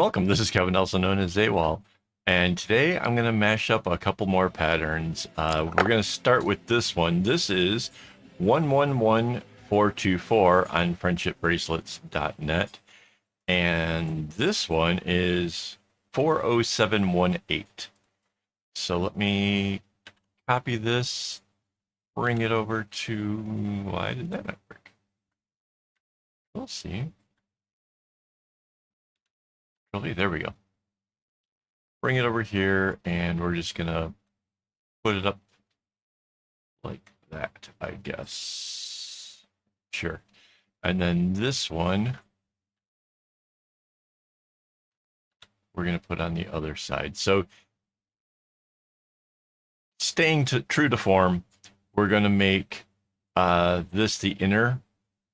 Welcome, this is Kevin, also known as AWOL, and today I'm going to mash up a couple more patterns. We're going to start with this one. This is 111424 on friendshipbracelets.net, and this one is 40718. So let me copy this, bring it over to, why did that not work? We'll see. Really, there we go. Bring it over here, and we're just gonna put it up like that, I guess. Sure. And then this one, we're gonna put on the other side. So staying true to form, we're gonna make this the inner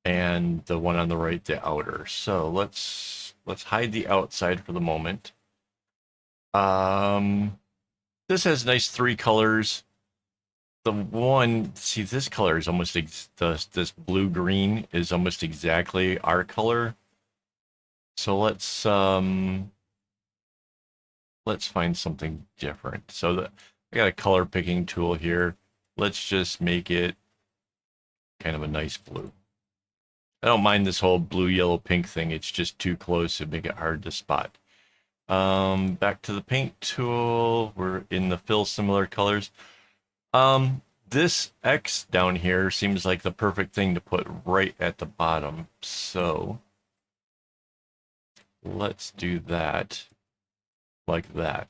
and the one on the right the outer. So let's hide the outside for the moment. This has nice three colors. The one, see, this color is almost this blue green is almost exactly our color. So let's find something different. So I got a color picking tool here. Let's just make it kind of a nice blue. I don't mind this whole blue, yellow, pink thing. It's just too close to make it hard to spot. Back to the paint tool. We're in the fill similar colors. This X down here seems like the perfect thing to put right at the bottom. So let's do that like that.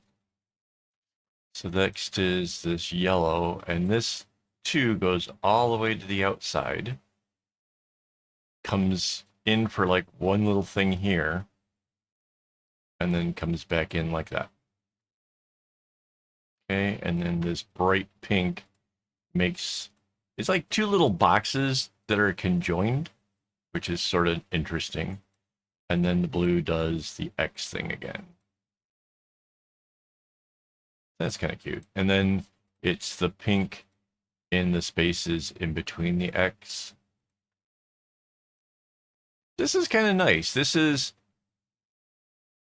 So next is this yellow, and this too goes all the way to the outside. Comes in for like one little thing here, and then comes back in like that. Okay, and then this bright pink makes, it's like two little boxes that are conjoined, which is sort of interesting. And then the blue does the X thing again. That's kind of cute. And then it's the pink in the spaces in between the X. This is kind of nice. This is,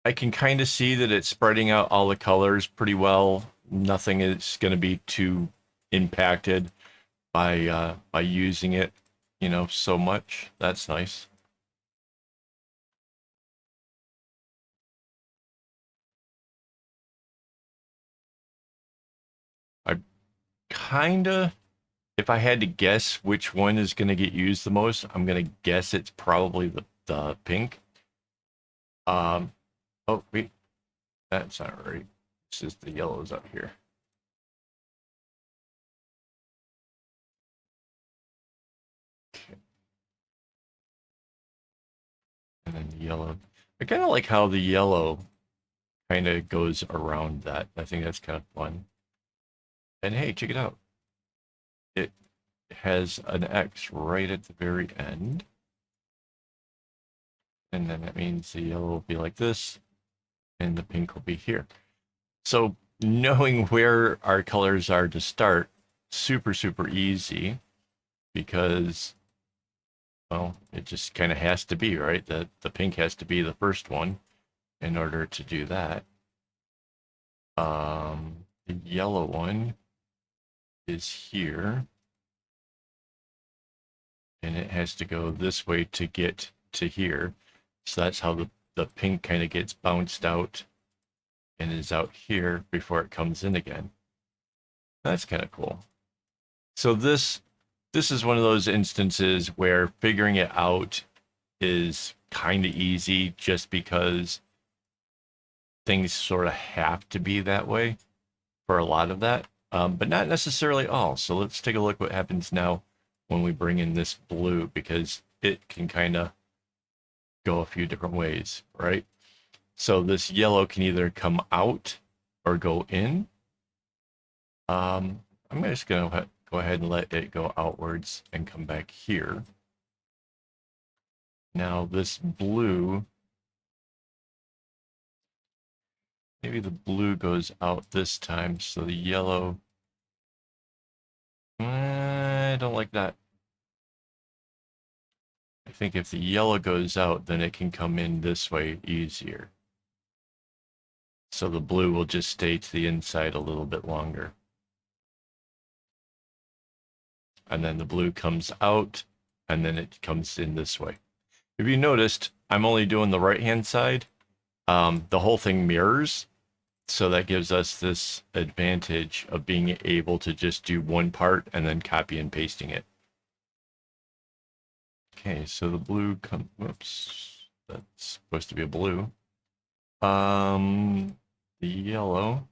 I can kind of see that it's spreading out all the colors pretty well. Nothing is going to be too impacted by using it, so much. That's nice. I kinda, if I had to guess which one is going to get used the most, I'm going to guess it's probably the pink. Oh, wait, that's not right. It's just the yellows up here. Okay. And then the yellow. I kind of like how the yellow kind of goes around that. I think that's kind of fun. And hey, check it out. It has an X right at the very end. And then that means the yellow will be like this, and the pink will be here. So knowing where our colors are to start, super, super easy, because, well, it just kind of has to be, right? The pink has to be the first one in order to do that. The yellow one is here, and it has to go this way to get to here. So that's how the pink kind of gets bounced out and is out here before it comes in again. That's kind of cool. So this is one of those instances where figuring it out is kind of easy just because things sort of have to be that way for a lot of that, but not necessarily all. So let's take a look what happens now when we bring in this blue, because it can kind of go a few different ways, right? So this yellow can either come out or go in. I'm just going to go ahead and let it go outwards and come back here. Now this blue, maybe the blue goes out this time, so the yellow, I don't like that. I think if the yellow goes out, then it can come in this way easier. So the blue will just stay to the inside a little bit longer. And then the blue comes out, and then it comes in this way. If you noticed, I'm only doing the right-hand side. The whole thing mirrors, so that gives us this advantage of being able to just do one part and then copy and pasting it. Okay, so the blue comes, whoops, that's supposed to be a blue. The yellow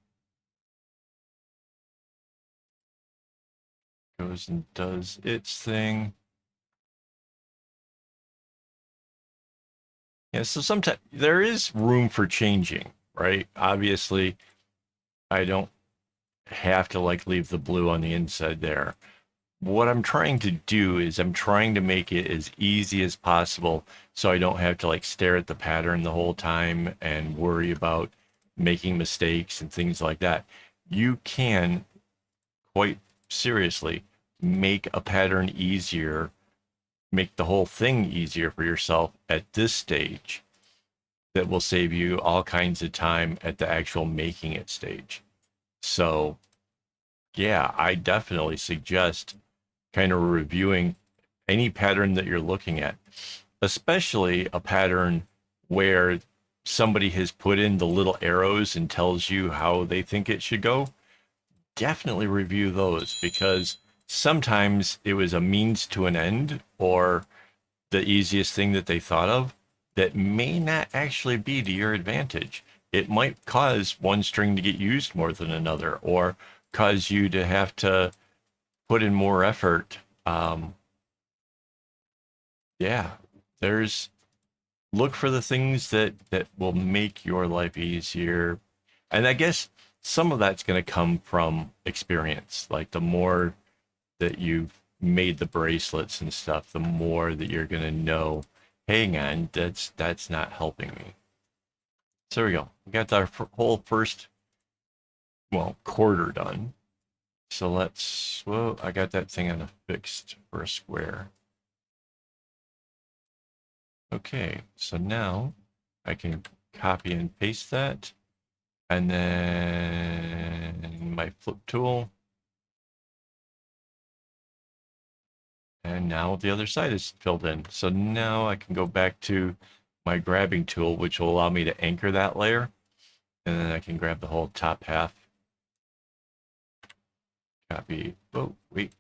goes and does its thing. Yeah, so sometimes there is room for changing, right? Obviously, I don't have to like leave the blue on the inside there. What I'm trying to do is I'm trying to make it as easy as possible so I don't have to like stare at the pattern the whole time and worry about making mistakes and things like that. You can quite seriously make a pattern easier, make the whole thing easier for yourself at this stage that will save you all kinds of time at the actual making it stage. So, yeah, I definitely suggest kind of reviewing any pattern that you're looking at, especially a pattern where somebody has put in the little arrows and tells you how they think it should go. Definitely review those, because sometimes it was a means to an end or the easiest thing that they thought of that may not actually be to your advantage. It might cause one string to get used more than another, or cause you to have to put in more effort. Yeah, there's look for the things that will make your life easier. And I guess some of that's going to come from experience. Like the more that you've made the bracelets and stuff, the more that you're going to know, hang on, that's not helping me. So there we go. We got our whole first, well, quarter done. So let's, well, I got that thing on a fixed for a square. Okay, so now I can copy and paste that. And then my flip tool. And now the other side is filled in. So now I can go back to my grabbing tool, which will allow me to anchor that layer. And then I can grab the whole top half. Copy. Oh, wait.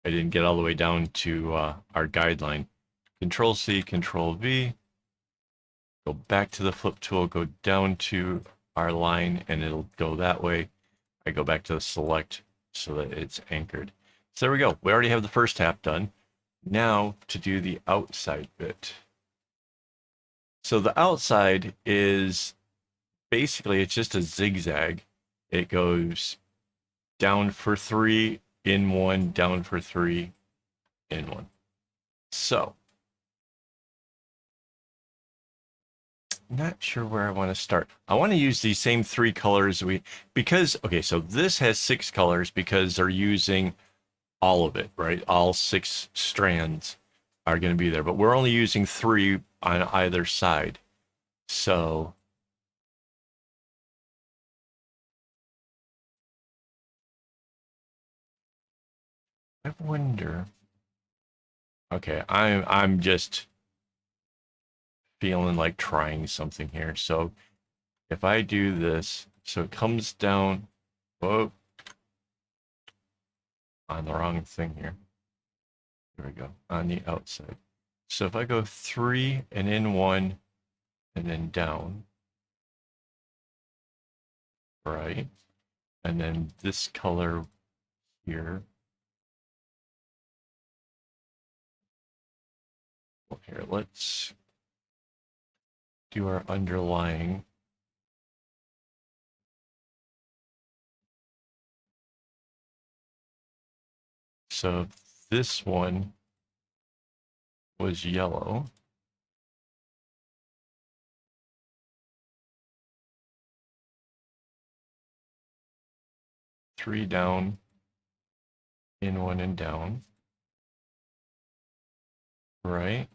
I didn't get all the way down to our guideline. Control C, Control V. Go back to the flip tool, go down to our line, and it'll go that way. I go back to the select so that it's anchored. So there we go. We already have the first half done. Now to do the outside bit. So the outside is basically, it's just a zigzag. It goes down for 3, in 1, down for 3, in 1. So not sure where I want to start. I want to use these same 3 colors because, okay, so this has 6 colors because they're using all of it, right? All 6 strands are going to be there, but we're only using 3 on either side. So I wonder. Okay, I'm just feeling like trying something here. So if I do this, so it comes down, whoa, on the wrong thing here. There we go, on the outside. So if I go 3 and in 1 and then down, right? And then this color here. Well, here, let's do our underlying. So this one was yellow. Three down, in 1 and down, right?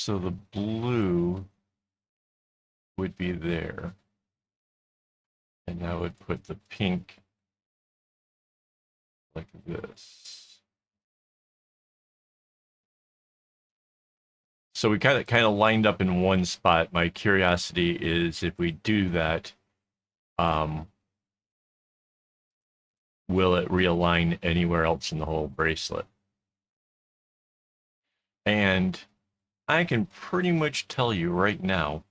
So the blue would be there. And I would put the pink like this. So we kind of lined up in one spot. My curiosity is if we do that, will it realign anywhere else in the whole bracelet? And I can pretty much tell you right now,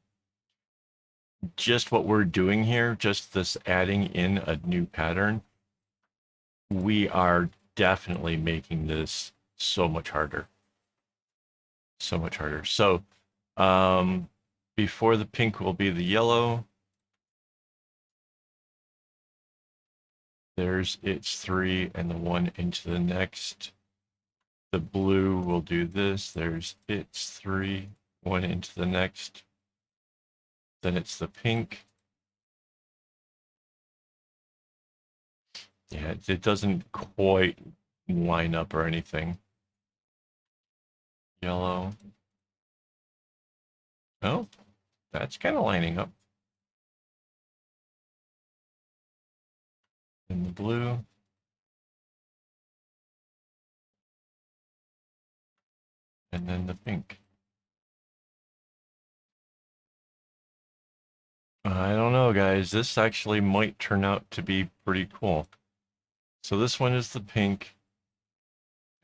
just what we're doing here, just this adding in a new pattern, we are definitely making this so much harder. So much harder. So before the pink will be the yellow. There's its 3 and the 1 into the next. The blue will do this. There's its 3, 1 into the next. Then it's the pink. Yeah, it doesn't quite line up or anything. Yellow. Oh, that's kind of lining up. And the blue. And then the pink. I don't know, guys. This actually might turn out to be pretty cool. So this one is the pink.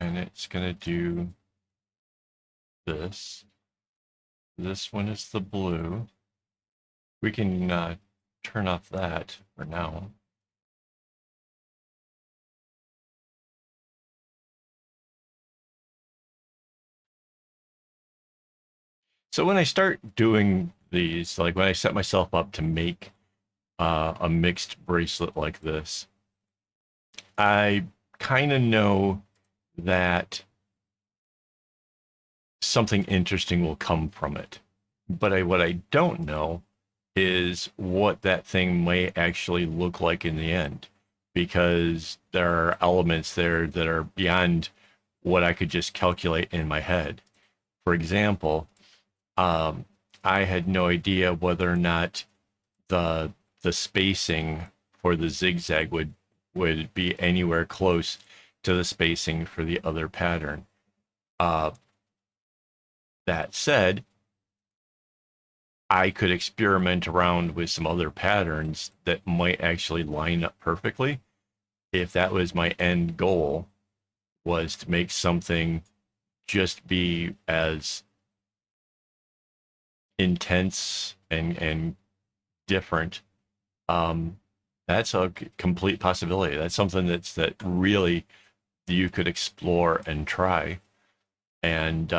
And it's going to do this. This one is the blue. We can turn off that for now. So when I start doing these, like when I set myself up to make a mixed bracelet like this, I kind of know that something interesting will come from it. But what I don't know is what that thing may actually look like in the end, because there are elements there that are beyond what I could just calculate in my head. For example, I had no idea whether or not the spacing for the zigzag would be anywhere close to the spacing for the other pattern. That said, I could experiment around with some other patterns that might actually line up perfectly if that was my end goal, was to make something just be as intense and different. That's a complete possibility. That's something that really you could explore and try. And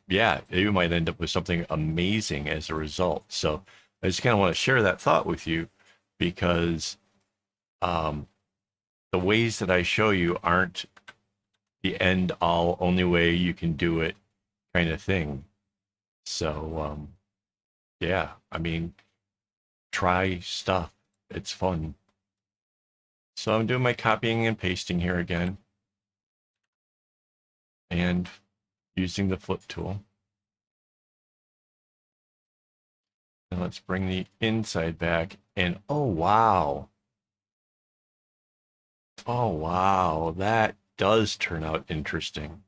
yeah, you might end up with something amazing as a result. So I just kind of want to share that thought with you, because the ways that I show you aren't the end all, only way you can do it kind of thing. So yeah, I mean, try stuff. It's fun. So I'm doing my copying and pasting here again, and using the flip tool. And let's bring the inside back, and oh wow. Oh wow, that does turn out interesting.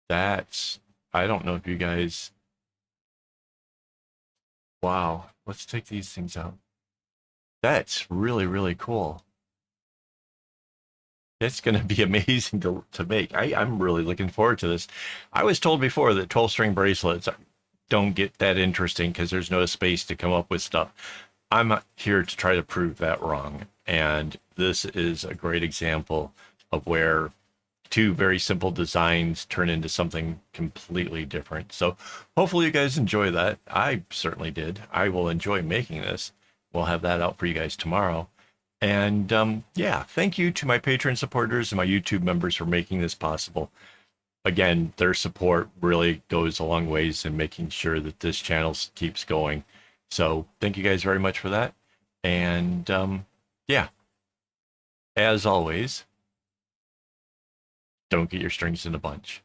That's, I don't know if you guys, wow, let's take these things out. That's really, really cool. It's going to be amazing to make. I'm really looking forward to this. I was told before that 12 string bracelets don't get that interesting because there's no space to come up with stuff. I'm here to try to prove that wrong. And this is a great example of where two very simple designs turn into something completely different. So hopefully you guys enjoy that. I certainly did. I will enjoy making this. We'll have that out for you guys tomorrow. And yeah, thank you to my Patreon supporters and my YouTube members for making this possible. Again, their support really goes a long ways in making sure that this channel keeps going. So thank you guys very much for that. And yeah, as always, don't get your strings in a bunch.